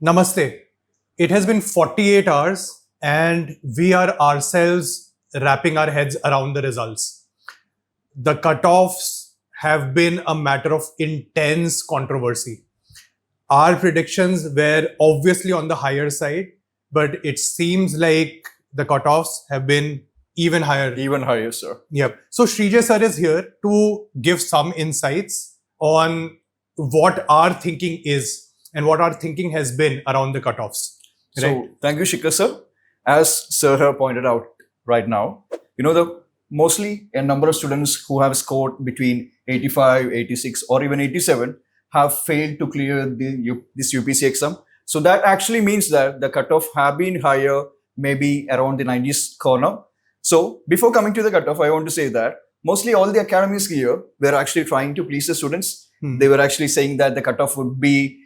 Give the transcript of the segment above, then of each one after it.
Namaste. It has been 48 hours and we are ourselves wrapping our heads around the results. The cutoffs have been a matter of intense controversy. Our predictions were obviously on the higher side, but it seems like the cutoffs have been even higher. Even higher, sir. Yep. So Shreejay sir is here to give some insights on what our thinking is and what our thinking has been around the cutoffs. So thank you, Shikhar, sir. As sir have pointed out right now, mostly a number of students who have scored between 85, 86 or even 87 have failed to clear this UPSC exam. So that actually means that the cutoff have been higher, maybe around the 90s corner. So before coming to the cutoff, I want to say that mostly all the academies here were actually trying to please the students. They were actually saying that the cutoff would be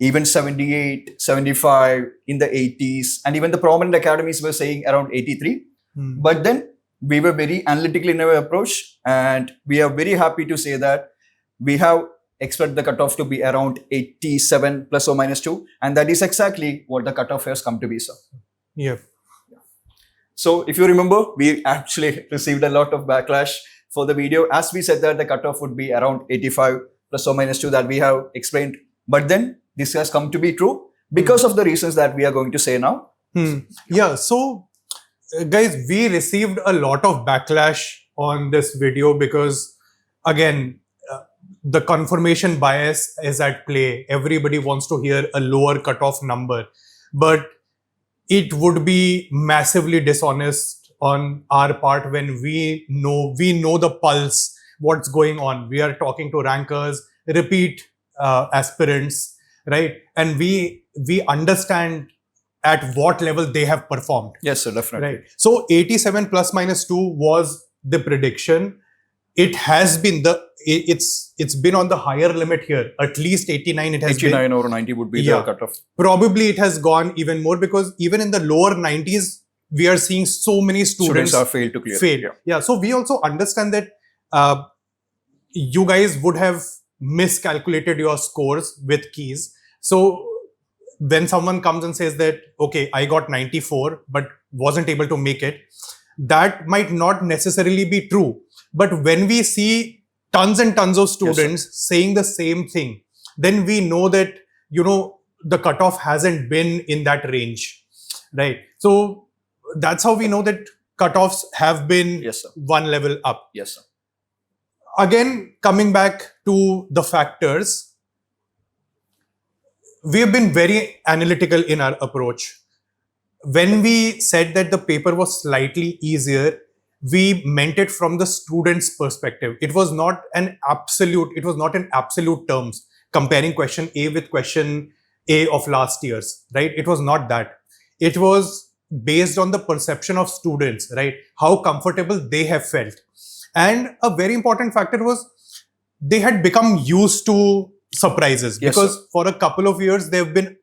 even 78, 75, in the 80s, and even the prominent academies were saying around 83. But then we were very analytical in our approach, and we are very happy to say that we have expect the cutoff to be around 87 plus or minus 2, and that is exactly what the cutoff has come to be, sir. Yeah. So if you remember, we actually received a lot of backlash for the video, as we said that the cutoff would be around 85 plus or minus 2 that we have explained. But then this has come to be true because of the reasons that we are going to say now. Yeah. So guys, we received a lot of backlash on this video because, again, the confirmation bias is at play. Everybody wants to hear a lower cutoff number, but it would be massively dishonest on our part when we know the pulse, what's going on. We are talking to rankers, repeat aspirants, right? And we understand at what level they have performed. Yes, sir, definitely. Right. So 87 plus minus 2 was the prediction. It has been it's been on the higher limit here. At least 89 it has 89 or 90 would be the cutoff. Probably it has gone even more because even in the lower 90s, we are seeing so many students are failed to clear. Yeah. So we also understand that you guys would have miscalculated your scores with keys. So when someone comes and says that, okay, I got 94, but wasn't able to make it, that might not necessarily be true. But when we see tons and tons of students saying the same thing, then we know that, the cutoff hasn't been in that range, right? So that's how we know that cutoffs have been one level up. Yes, sir. Again, coming back to the factors, we have been very analytical in our approach. When we said that the paper was slightly easier, we meant it from the student's perspective. It was not in absolute terms, comparing question A with question A of last year's, right? It was not that. It was based on the perception of students, right? How comfortable they have felt. And a very important factor was they had become used to surprises because for a couple of years, they've been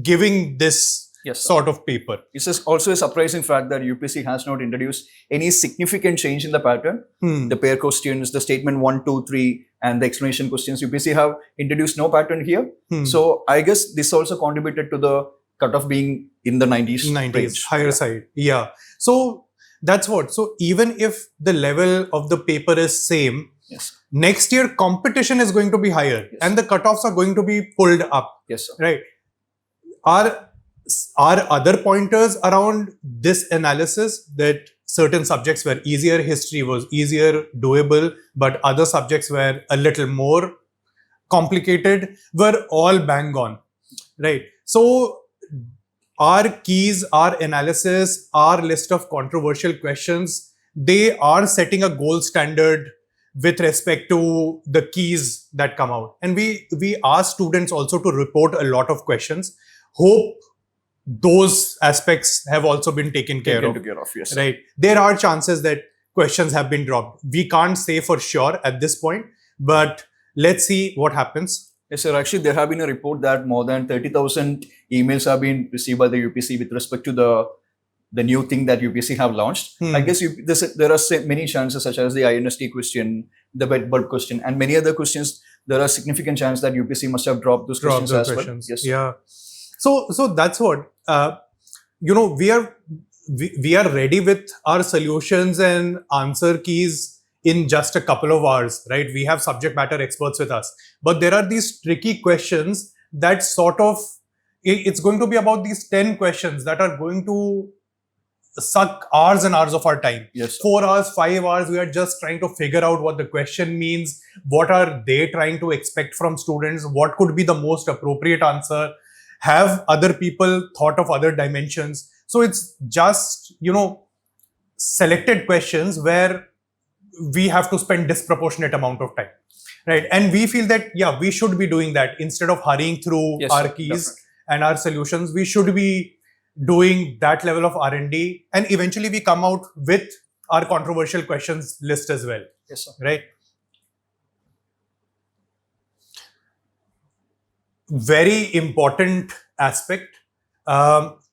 giving this sort of paper. This is also a surprising fact that UPSC has not introduced any significant change in the pattern. The pair questions, the statement 1, 2, 3, and the explanation questions, UPSC have introduced no pattern here. So I guess this also contributed to the cutoff being in the 90s range. Higher side. Yeah. So that's what. So even if the level of the paper is same, next year competition is going to be higher and the cutoffs are going to be pulled up. Yes, sir. Right. Are other pointers around this analysis that certain subjects were easier, history was easier, doable, but other subjects were a little more complicated, were all bang on, right? So our keys, our analysis, our list of controversial questions, they are setting a gold standard with respect to the keys that come out. And we ask students also to report a lot of questions. Hope those aspects have also been taken care of. Yes. Right. There are chances that questions have been dropped. We can't say for sure at this point, but let's see what happens. Yes, sir. Actually, there have been a report that more than 30,000 emails have been received by the UPSC with respect to the new thing that UPSC have launched. I guess there are many chances, such as the INST question, the bed bulb question, and many other questions. There are significant chances that UPSC must have dropped those questions as well. Yes. Yeah. So that's what, we are ready with our solutions and answer keys in just a couple of hours, right? We have subject matter experts with us, but there are these tricky questions that sort of, it's going to be about these 10 questions that are going to suck hours and hours of our time. Yes, sir. 4 hours, 5 hours, we are just trying to figure out what the question means, what are they trying to expect from students, what could be the most appropriate answer, have other people thought of other dimensions. So it's just, selected questions where we have to spend disproportionate amount of time, right? And we feel that, yeah, we should be doing that instead of hurrying through Yes, our sir, keys definitely. and our solutions. We should be doing that level of R&D, and eventually we come out with our controversial questions list as well, Yes, sir. right? Very important aspect.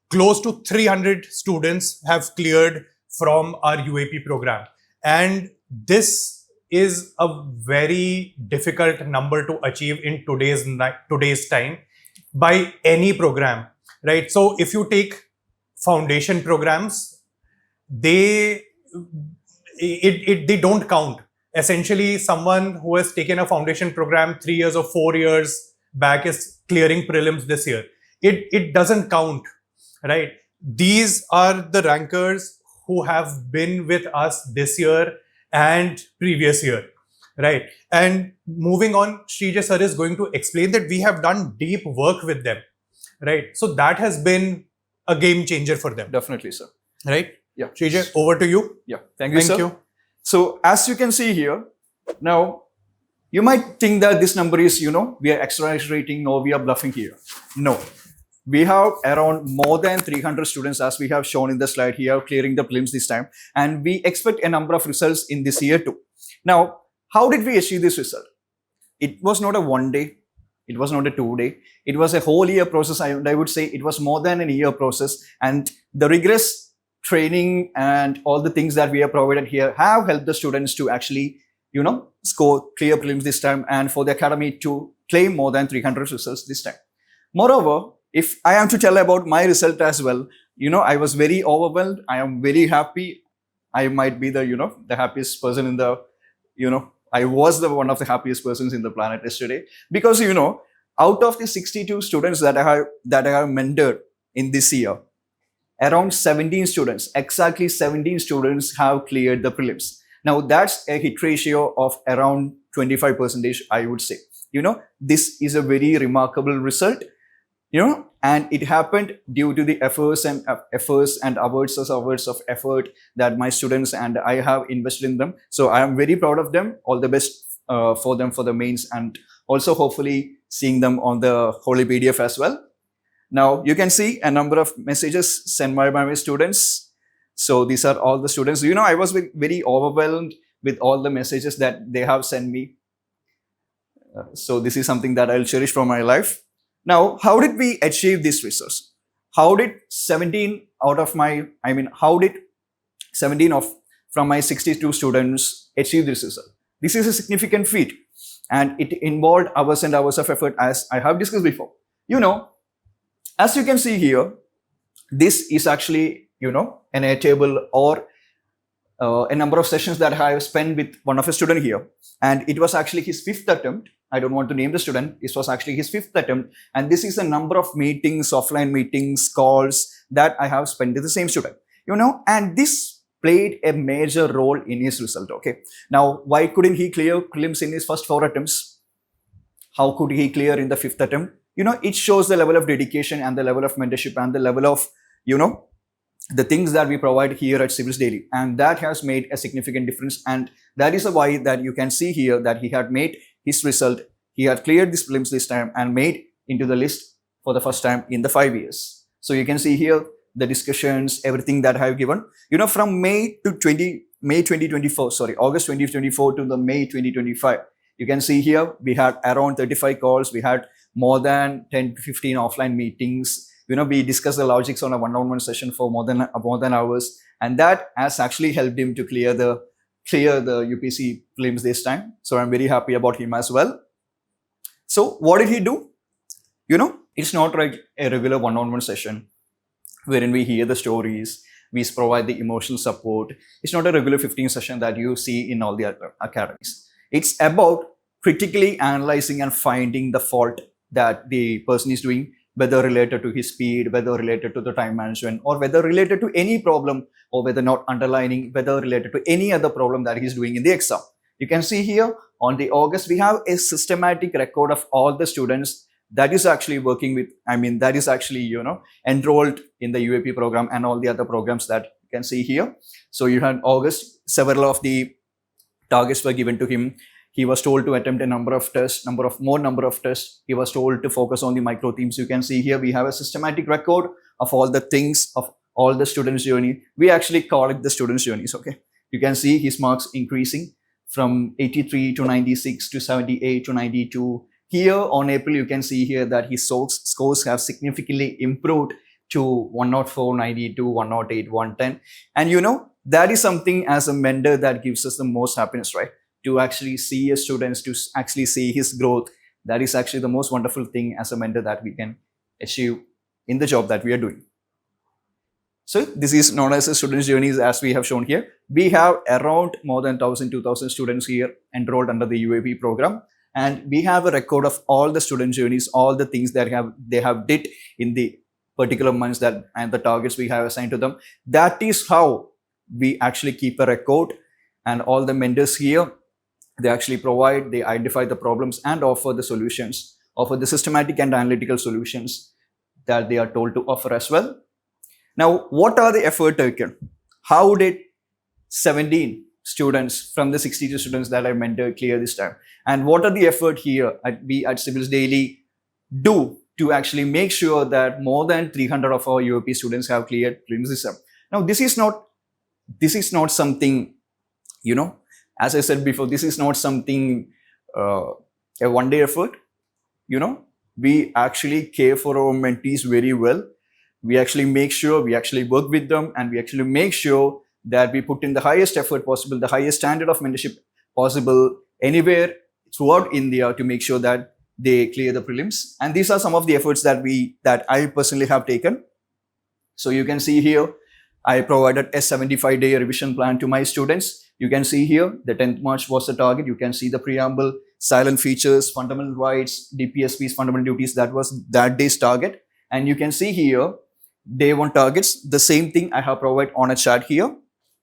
Close to 300 students have cleared from our UAP program, and this is a very difficult number to achieve in today's time by any program, right? So if you take foundation programs, they don't count. Essentially, someone who has taken a foundation program 3 years or 4 years back is clearing prelims this year. It doesn't count, right? These are the rankers who have been with us this year and previous year, right? And moving on, Shreejay sir is going to explain that we have done deep work with them, right? So that has been a game changer for them, Definitely, sir. right? Yeah. Shreejay, over to you. Yeah. Thank you, Thank sir. you. So as you can see here, now you might think that this number is, we are exaggerating or we are bluffing here. No. We have around more than 300 students, as we have shown in the slide here, clearing the prelims this time. And we expect a number of results in this year too. Now, how did we achieve this result? It was not a 1 day. It was not a 2 day. It was a whole year process. I would say it was more than a year process. And the rigorous training and all the things that we have provided here have helped the students to actually, score clear prelims this time, and for the academy to claim more than 300 results this time. Moreover, if I am to tell about my result as well, I was very overwhelmed. I am very happy. I might be the, the happiest person in the, I was the one of the happiest persons in the planet yesterday, because, out of the 62 students that I have mentored in this year, around 17 students, exactly 17 students have cleared the prelims. Now that's a hit ratio of around 25%, I would say. This is a very remarkable result, and it happened due to the efforts and hours of effort that my students and I have invested in them. So I am very proud of them. All the best for them for the mains, and also hopefully seeing them on the Holy PDF as well. Now you can see a number of messages sent by my students. So these are all the students. I was very overwhelmed with all the messages that they have sent me. So this is something that I'll cherish for my life. Now, how did we achieve this results? How did 17 from my 62 students achieve this result? This is a significant feat, and it involved hours and hours of effort, as I have discussed before. As you can see here, this is actually, an A table or a number of sessions that I have spent with one of a student here. And it was actually his 5th attempt. I don't want to name the student. This was actually his 5th attempt. And this is a number of meetings, offline meetings, calls that I have spent with the same student, and this played a major role in his result. Okay. Now, why couldn't he clear prelims in his first 4 attempts? How could he clear in the 5th attempt? It shows the level of dedication and the level of mentorship and the level of, the things that we provide here at Civilsdaily. And that has made a significant difference. And that is why that you can see here that he had made his result. He had cleared these prelims this time and made into the list for the first time in the 5 years. So you can see here the discussions, everything that I have given, from August 2024 to the May 2025. You can see here, we had around 35 calls. We had more than 10 to 15 offline meetings. We discussed the logics on a one-on-one session for more than hours. And that has actually helped him to clear the UPSC prelims this time. So I'm very happy about him as well. So what did he do? It's not like a regular one-on-one session wherein we hear the stories, we provide the emotional support. It's not a regular 15 session that you see in all the other academies. It's about critically analyzing and finding the fault that the person is doing, whether related to his speed, whether related to the time management, or whether related to any problem, or whether not underlining, whether related to any other problem that he's doing in the exam. You can see here on the August, we have a systematic record of all the students that is actually working with, that is actually, enrolled in the UAP program and all the other programs that you can see here. So you had August, several of the targets were given to him. He was told to attempt a number of tests, number of tests. He was told to focus on the micro themes. You can see here we have a systematic record of all the things, of all the students' journey. We actually call it the students' journeys, okay? You can see his marks increasing from 83 to 96 to 78 to 92. Here on April, you can see here that his scores have significantly improved to 104, 92, 108, 110. And that is something as a mentor that gives us the most happiness, right? To actually see a student, to actually see his growth. That is actually the most wonderful thing as a mentor that we can achieve in the job that we are doing. So this is known as the students' journeys, as we have shown here. We have around more than 1,000, 2,000 students here enrolled under the UAP program. And we have a record of all the student journeys, all the things that they have did in the particular months and the targets we have assigned to them. That is how we actually keep a record. And all the mentors here, they actually provide, they identify the problems and offer the solutions, offer the systematic and analytical solutions that they are told to offer as well. Now, what are the effort taken? How did 17 students from the 62 students that I mentored clear this time? And what are the effort here we at Civilsdaily do to actually make sure that more than 300 of our UAP students have cleared prelims this time? Now, this is not something, as I said before, this is not something, a one-day effort. We actually care for our mentees very well. We actually make sure, we actually work with them, and we actually make sure that we put in the highest effort possible, the highest standard of mentorship possible anywhere throughout India to make sure that they clear the prelims. And these are some of the efforts that I personally have taken. So you can see here, I provided a 75-day revision plan to my students. You can see here, the 10th March was the target. You can see the preamble, silent features, fundamental rights, DPSP's fundamental duties. That was that day's target. And you can see here, day 1 targets, the same thing I have provided on a chart here.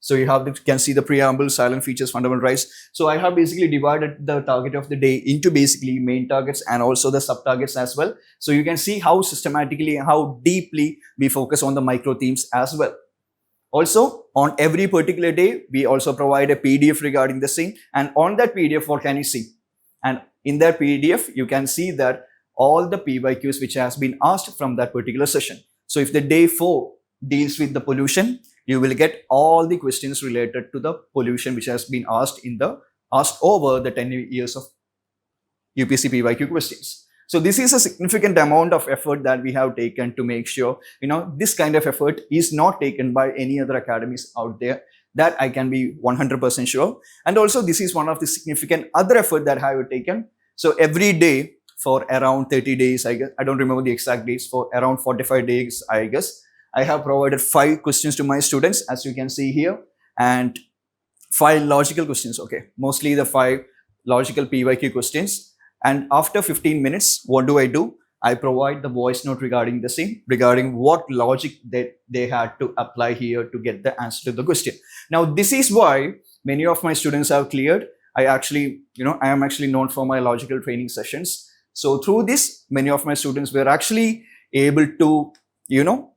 So you can see the preamble, silent features, fundamental rights. So I have basically divided the target of the day into basically main targets and also the sub targets as well. So you can see how systematically and how deeply we focus on the micro themes as well. Also, on every particular day, we also provide a PDF regarding the same. And on that PDF, what can you see? And in that PDF, you can see that all the PYQs which has been asked from that particular session. So if the day 4 deals with the pollution, you will get all the questions related to the pollution which has been asked over the 10 years of UPSC PYQ questions. So this is a significant amount of effort that we have taken to make sure, this kind of effort is not taken by any other academies out there. That I can be 100% sure. And also this is one of the significant other effort that I have taken. So every day for around 30 days, I guess, I don't remember the exact dates, for around 45 days, I guess, I have provided 5 questions to my students, as you can see here, and 5 logical questions, okay, mostly the 5 logical PYQ questions. And after 15 minutes, what do? I provide the voice note regarding the same, regarding what logic that they had to apply here to get the answer to the question. Now, this is why many of my students have cleared. I am actually known for my logical training sessions. So through this, many of my students were actually able to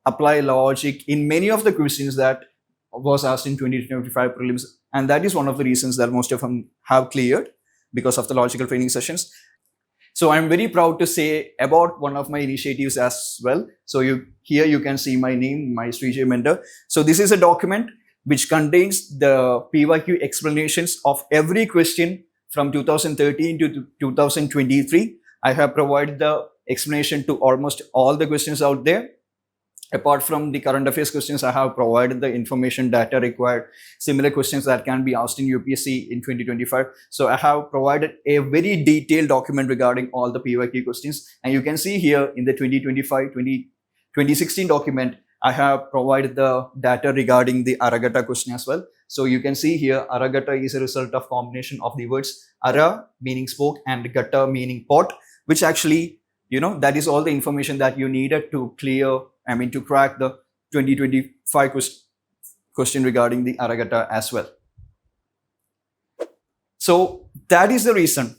apply logic in many of the questions that was asked in 2025 prelims. And that is one of the reasons that most of them have cleared, because of the logical training sessions. So I'm very proud to say about one of my initiatives as well. So here you can see my name, my Shreejay mentor. So this is a document which contains the PYQ explanations of every question from 2013 to 2023. I have provided the explanation to almost all the questions out there. Apart from the current affairs questions, I have provided the information data required, similar questions that can be asked in UPSC in 2025. So I have provided a very detailed document regarding all the PYQ questions. And you can see here in the 2016 document, I have provided the data regarding the Aragata question as well. So you can see here, Aragata is a result of combination of the words Ara meaning spoke and Gata meaning pot, which actually, that is all the information that you needed to to crack the 2025 question regarding the Aragata as well. So that is the reason,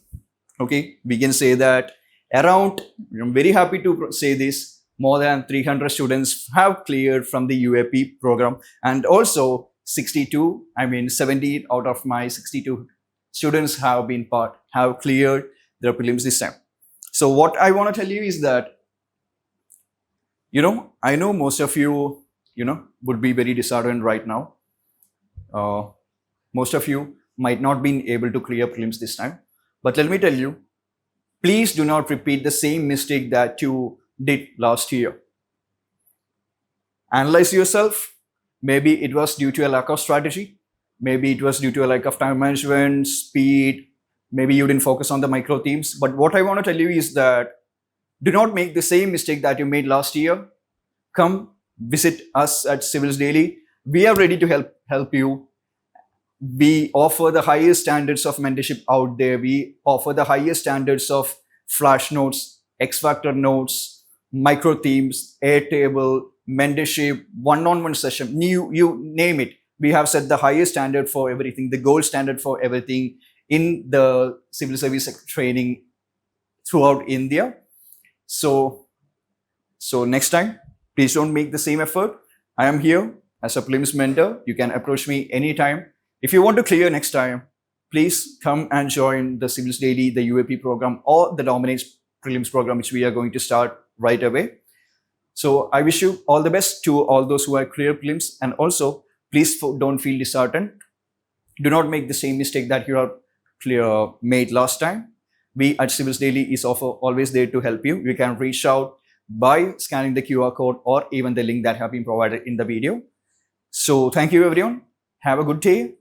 okay, we can say that around, I'm very happy to say this, more than 300 students have cleared from the UAP program, and also 17 out of my 62 students have cleared their prelims this time. So what I want to tell you is that, I know most of you, would be very disheartened right now. Most of you might not be able to clear prelims this time. But let me tell you, please do not repeat the same mistake that you did last year. Analyze yourself. Maybe it was due to a lack of strategy. Maybe it was due to a lack of time management, speed. Maybe you didn't focus on the micro themes. But what I want to tell you is that do not make the same mistake that you made last year. Come visit us at Civilsdaily. We are ready to help you. We offer the highest standards of mentorship out there. We offer the highest standards of flash notes, X Factor notes, micro themes, Airtable, mentorship, one-on-one session, you name it. We have set the highest standard for everything, the gold standard for everything in the civil service training throughout India. So next time, please don't make the same effort. I am here as a prelims mentor. You can approach me anytime. If you want to clear next time, please come and join the Civilsdaily, the UAP program, or the Dominates prelims program, which we are going to start right away. So I wish you all the best to all those who are clear prelims, and also please don't feel disheartened. Do not make the same mistake that you have made last time. We at Civilsdaily is always there to help you. You can reach out by scanning the QR code or even the link that have been provided in the video. So thank you everyone. Have a good day.